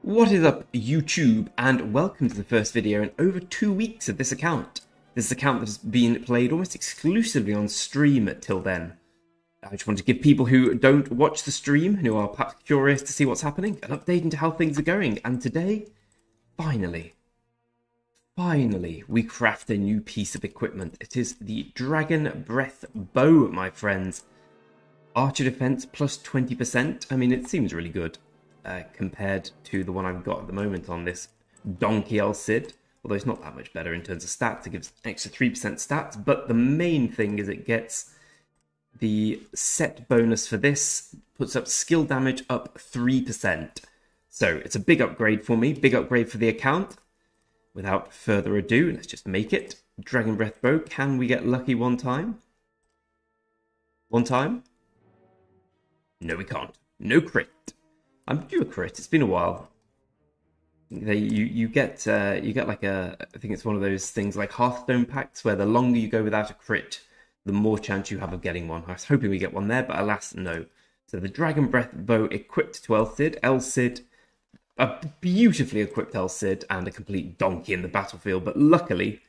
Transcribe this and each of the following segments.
What is up, YouTube, and welcome to the first video in over 2 weeks of this account. This is an account that has been played almost exclusively on stream till then. I just want to give people who don't watch the stream, who are perhaps curious to see what's happening, an update into how things are going. And today, finally, we craft a new piece of equipment. It is the Dragon Breath Bow, my friends. Archer defense plus 20%. I mean, it seems really good. Compared to the one I've got at the moment on this Donkey El Cid, although it's not that much better in terms of stats. It gives an extra 3% stats, but the main thing is it gets the set bonus for this, puts up skill damage up 3%. So it's a big upgrade for me, big upgrade for the account. Without further ado, let's just make it. Dragon Breath Bow, can we get lucky one time? One time? No, we can't. No crit. I'm due a crit. It's been a while. You get like I think it's one of those things like Hearthstone packs where the longer you go without a crit, the more chance you have of getting one. I was hoping we get one there, but alas, no. So the Dragon Breath Bow equipped to El Cid, a beautifully equipped El Cid, and a complete donkey in the battlefield. But luckily,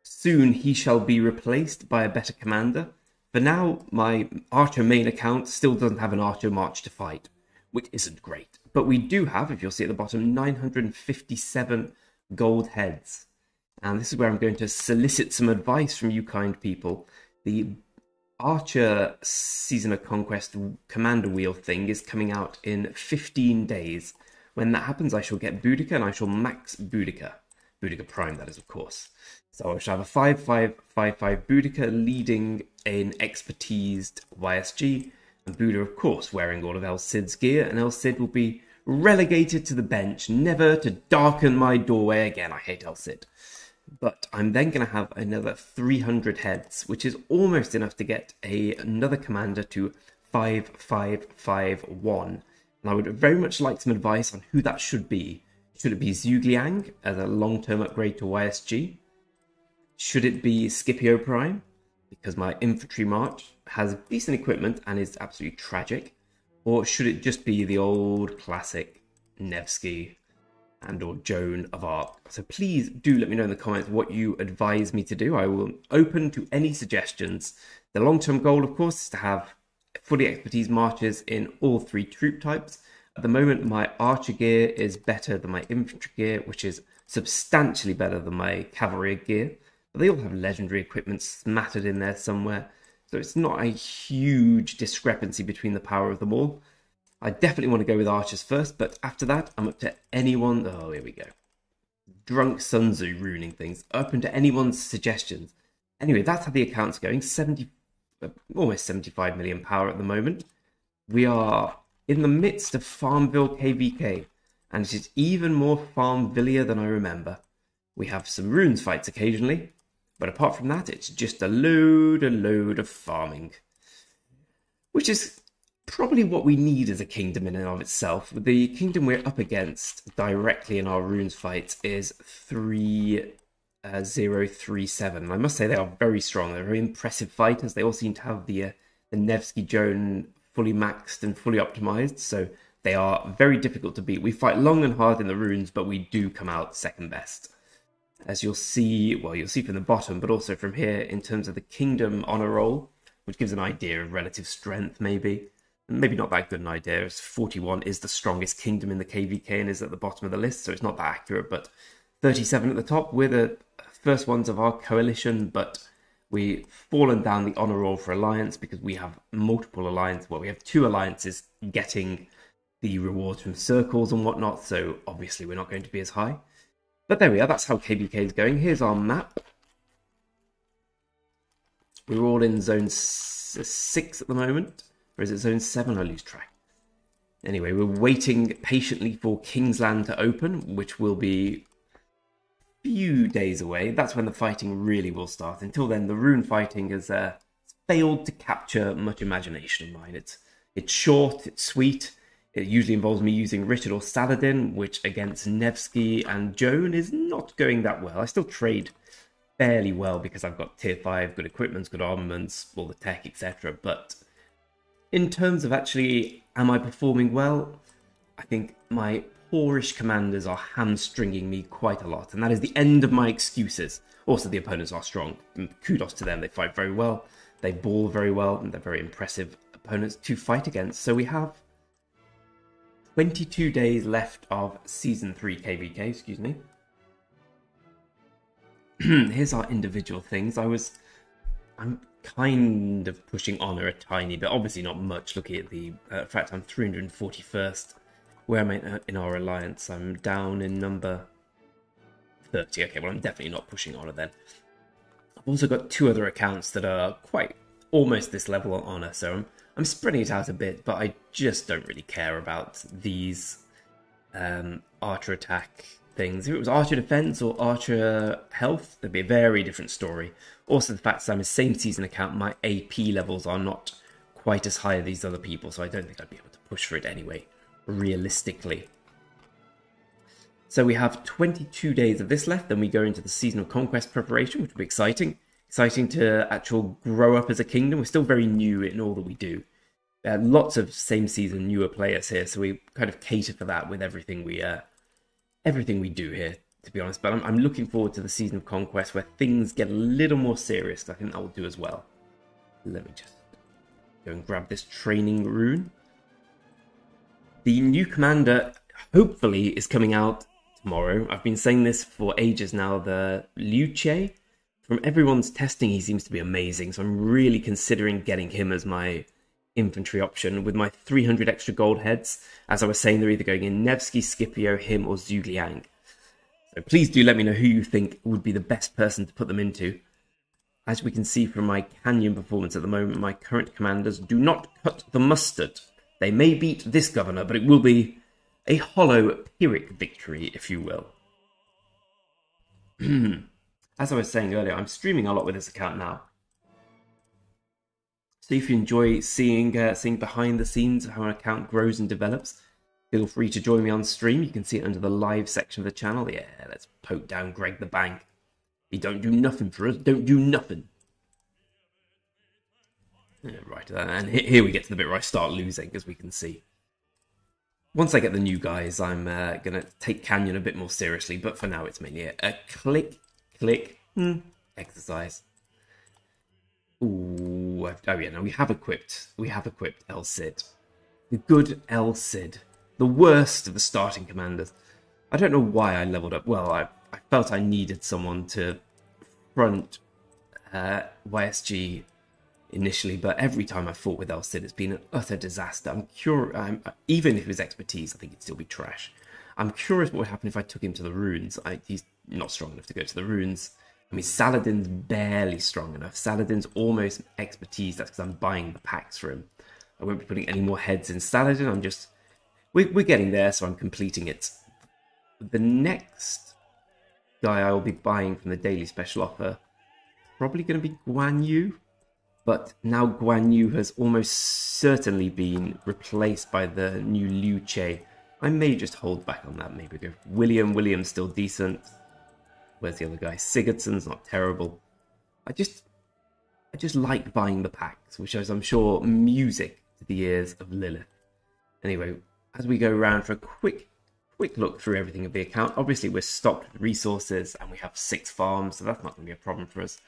soon he shall be replaced by a better commander. For now, my Archer main account still doesn't have an Archer March to fight, which isn't great. But we do have, if you'll see at the bottom, 957 gold heads. And this is where I'm going to solicit some advice from you kind people. The Archer Season of Conquest Commander Wheel thing is coming out in 15 days. When that happens, I shall get Boudica and I shall max Boudica. Boudica Prime, that is, of course. So I shall have a 5-5-5-5 Boudica leading an expertised YSG. And Buddha, of course, wearing all of El Cid's gear, and El Cid will be relegated to the bench, never to darken my doorway again. I hate El Cid. But I'm then going to have another 300 heads, which is almost enough to get another commander to 5-5-5-1. And I would very much like some advice on who that should be. Should it be Zhugliang as a long-term upgrade to YSG? Should it be Scipio Prime? Because my infantry march has decent equipment and is absolutely tragic. Or should it just be the old classic Nevsky and or Joan of Arc? So please do let me know in the comments what you advise me to do. I will open to any suggestions. The long-term goal, of course, is to have fully expertise marches in all 3 troop types. At the moment, my archer gear is better than my infantry gear, which is substantially better than my cavalry gear. But they all have legendary equipment smattered in there somewhere. So it's not a huge discrepancy between the power of them all. I definitely want to go with archers first, but after that, I'm up to anyone. Oh, here we go. Drunk Sun Tzu ruining things. Open to anyone's suggestions. Anyway, that's how the account's going. Almost 75 million power at the moment. We are in the midst of Farmville KVK, and it is even more Farmvillia than I remember. We have some runes fights occasionally. But apart from that, it's just a load of farming. Which is probably what we need as a kingdom in and of itself. The kingdom we're up against directly in our runes fights is 3037. I must say they are very strong. They're very impressive fighters. They all seem to have the Nevsky Joan fully maxed and fully optimized. So they are very difficult to beat. We fight long and hard in the runes, but we do come out second best. As you'll see, well, you'll see from the bottom, but also from here in terms of the kingdom honor roll, which gives an idea of relative strength, maybe. Maybe not that good an idea, as 41 is the strongest kingdom in the KVK and is at the bottom of the list, so it's not that accurate, but 37 at the top. We're the first ones of our coalition, but we've fallen down the honor roll for alliance because we have multiple alliances. Well, we have 2 alliances getting the rewards from circles and whatnot, so obviously we're not going to be as high. But there we are, that's how KVK is going. Here's our map. We're all in zone 6 at the moment. Or is it zone 7? I lose track. Anyway, we're waiting patiently for Kingsland to open, which will be a few days away. That's when the fighting really will start. Until then, the rune fighting has failed to capture much imagination of mine. It's short, it's sweet. It usually involves me using Richard or Saladin, which against Nevsky and Joan is not going that well. I still trade fairly well because I've got tier 5, good equipment, good armaments, all the tech, etc. But in terms of actually, am I performing well? I think my poorish commanders are hamstringing me quite a lot, and that is the end of my excuses. Also, the opponents are strong. Kudos to them. They fight very well. They ball very well, and they're very impressive opponents to fight against. So we have 22 days left of Season 3 KVK, excuse me. Here's our individual things. I'm kind of pushing Honor a tiny bit, obviously not much, looking at the fact I'm 341st. Where am I in our alliance? I'm down in number 30. Okay, well, I'm definitely not pushing Honor then. I've also got 2 other accounts that are quite almost this level on Honor, so I'm spreading it out a bit, but I just don't really care about these Archer attack things. If it was Archer defense or Archer health, there'd be a very different story. Also, the fact that I'm a same season account, my AP levels are not quite as high as these other people, so I don't think I'd be able to push for it anyway, realistically. So we have 22 days of this left, then we go into the Season of Conquest preparation, which will be exciting. Exciting to actually grow up as a kingdom. We're still very new in all that we do. Lots of same season newer players here, so we kind of cater for that with everything we do here, to be honest. But I'm looking forward to the Season of Conquest where things get a little more serious. I think that will do as well. Let me just go and grab this training rune. The new commander hopefully is coming out tomorrow. I've been saying this for ages now, the Liu Che. From everyone's testing, he seems to be amazing, so I'm really considering getting him as my infantry option. With my 300 extra gold heads, as I was saying, they're either going in Nevsky, Scipio, him, or Zhu Liang. So please do let me know who you think would be the best person to put them into. As we can see from my Canyon performance at the moment, my current commanders do not cut the mustard. They may beat this governor, but it will be a hollow Pyrrhic victory, if you will. As I was saying earlier, I'm streaming a lot with this account now. So if you enjoy seeing behind the scenes of how an account grows and develops, feel free to join me on stream. You can see it under the live section of the channel. Yeah, let's poke down Greg the Bank. He don't do nothing for us. Don't do nothing. Yeah, right, and here we get to the bit where I start losing, as we can see. Once I get the new guys, I'm going to take Canyon a bit more seriously, but for now it's mainly a click exercise. Ooh, oh yeah, no, we have equipped El Cid. The good El Cid. The worst of the starting commanders. I don't know why I leveled up. Well, I felt I needed someone to front YSG initially, but every time I fought with El Cid, it's been an utter disaster. Even if it was expertise, I think it'd still be trash. I'm curious what would happen if I took him to the runes. He's not strong enough to go to the runes. I mean, Saladin's barely strong enough. Saladin's almost expertise. That's because I'm buying the packs for him. I won't be putting any more heads in Saladin. We're getting there, so I'm completing it. The next guy I will be buying from the daily special offer, probably going to be Guan Yu. But now Guan Yu has almost certainly been replaced by the new Liu Che. I may just hold back on that. Maybe go William. William's still decent. Where's the other guy? Sigurdsson's not terrible. I just like buying the packs, which is, I'm sure, music to the ears of Lilith. Anyway, as we go around for a quick look through everything of the account, obviously we're stocked with resources and we have 6 farms, so that's not going to be a problem for us.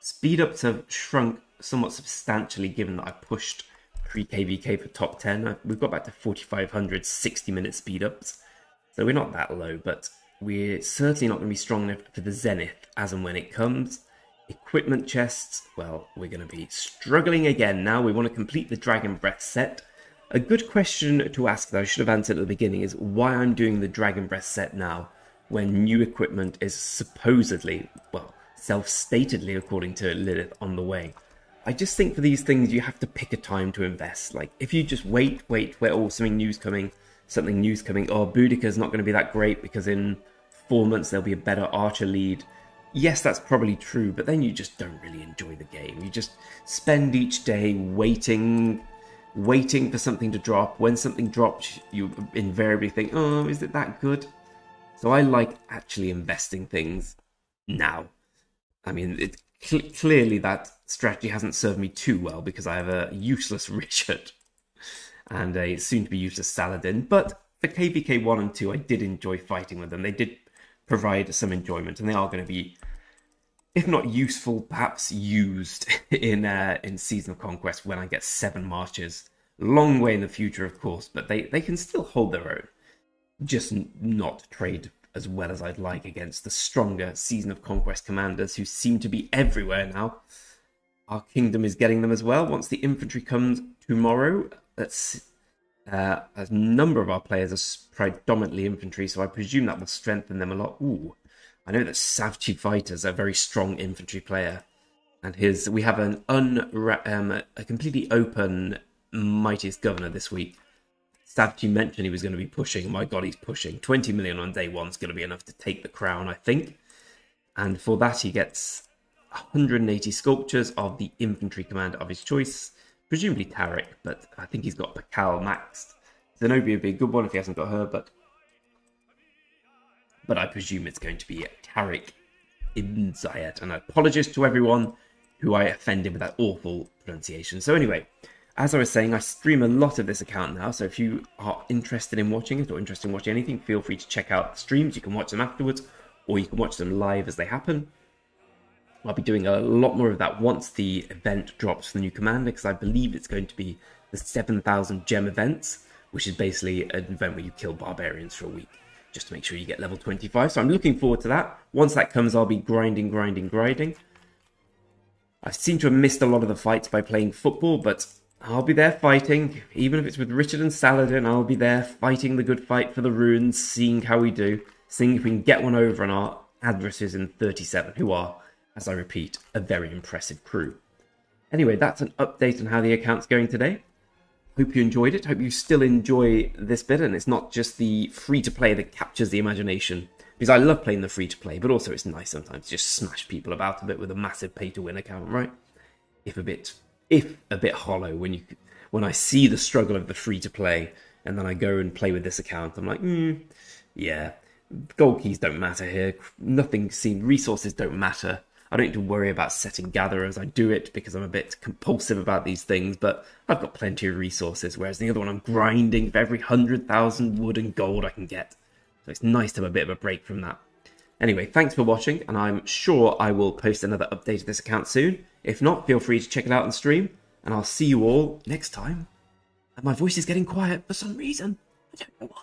Speed ups have shrunk somewhat substantially given that I pushed pre-KVK for top 10. We've got back to 4,500 60-minute speed ups, so we're not that low, but we're certainly not going to be strong enough for the Zenith as and when it comes. Equipment chests, well, we're going to be struggling again now. We want to complete the Dragon Breath set. A good question to ask that I should have answered at the beginning is why I'm doing the Dragon Breath set now when new equipment is supposedly, well, self-statedly, according to Lilith, on the way. I just think for these things you have to pick a time to invest. Like, if you just wait, oh, something new's coming, oh, Boudica's not going to be that great because in 4 months there'll be a better Archer lead. Yes, that's probably true, but then you just don't really enjoy the game. You just spend each day waiting for something to drop. When something drops, you invariably think, oh, is it that good? So I like actually investing things now. I mean, clearly that strategy hasn't served me too well because I have a useless Richard and a soon-to-be useless Saladin, but for KVK 1 and 2, I did enjoy fighting with them. They did provide some enjoyment, and they are going to be, if not useful, perhaps used in Season of Conquest when I get 7 marches. Long way in the future, of course, but they can still hold their own. Just not trade as well as I'd like against the stronger Season of Conquest commanders who seem to be everywhere now. Our kingdom is getting them as well. Once the infantry comes tomorrow, a number of our players are predominantly infantry, so I presume that will strengthen them a lot. Ooh, I know that Savchi Fighter's a very strong infantry player, and we have a completely open Mightiest Governor this week. Savchi mentioned he was going to be pushing. My God, he's pushing. 20 million on day 1 is going to be enough to take the crown, I think. And for that, he gets 180 sculptures of the infantry commander of his choice. Presumably Tarek, but I think he's got Pakal maxed. Zenobia would be a good one if he hasn't got her, but I presume it's going to be Tarek Ibn Zayed. And apologies to everyone who I offended with that awful pronunciation. So anyway, as I was saying, I stream a lot of this account now, so if you are interested in watching it or interested in watching anything, feel free to check out the streams. You can watch them afterwards, or you can watch them live as they happen. I'll be doing a lot more of that once the event drops for the new commander, because I believe it's going to be the 7,000 gem events, which is basically an event where you kill barbarians for a week, just to make sure you get level 25. So I'm looking forward to that. Once that comes, I'll be grinding. I seem to have missed a lot of the fights by playing football, but I'll be there fighting. Even if it's with Richard and Saladin, I'll be there fighting the good fight for the runes, seeing how we do, seeing if we can get one over on our adversaries in 37, who are, as I repeat, a very impressive crew. Anyway, that's an update on how the account's going today. Hope you enjoyed it. Hope you still enjoy this bit, and it's not just the free-to-play that captures the imagination. Because I love playing the free-to-play, but also it's nice sometimes to just smash people about a bit with a massive pay-to-win account, right? If a bit hollow when I see the struggle of the free-to-play, and then I go and play with this account, I'm like, yeah, gold keys don't matter here. Resources don't matter. I don't need to worry about setting gatherers. I do it because I'm a bit compulsive about these things, but I've got plenty of resources, whereas the other one I'm grinding for every 100,000 wood and gold I can get. So it's nice to have a bit of a break from that. Anyway, thanks for watching, and I'm sure I will post another update of this account soon. If not, feel free to check it out on stream, and I'll see you all next time. And my voice is getting quiet for some reason. I don't know why.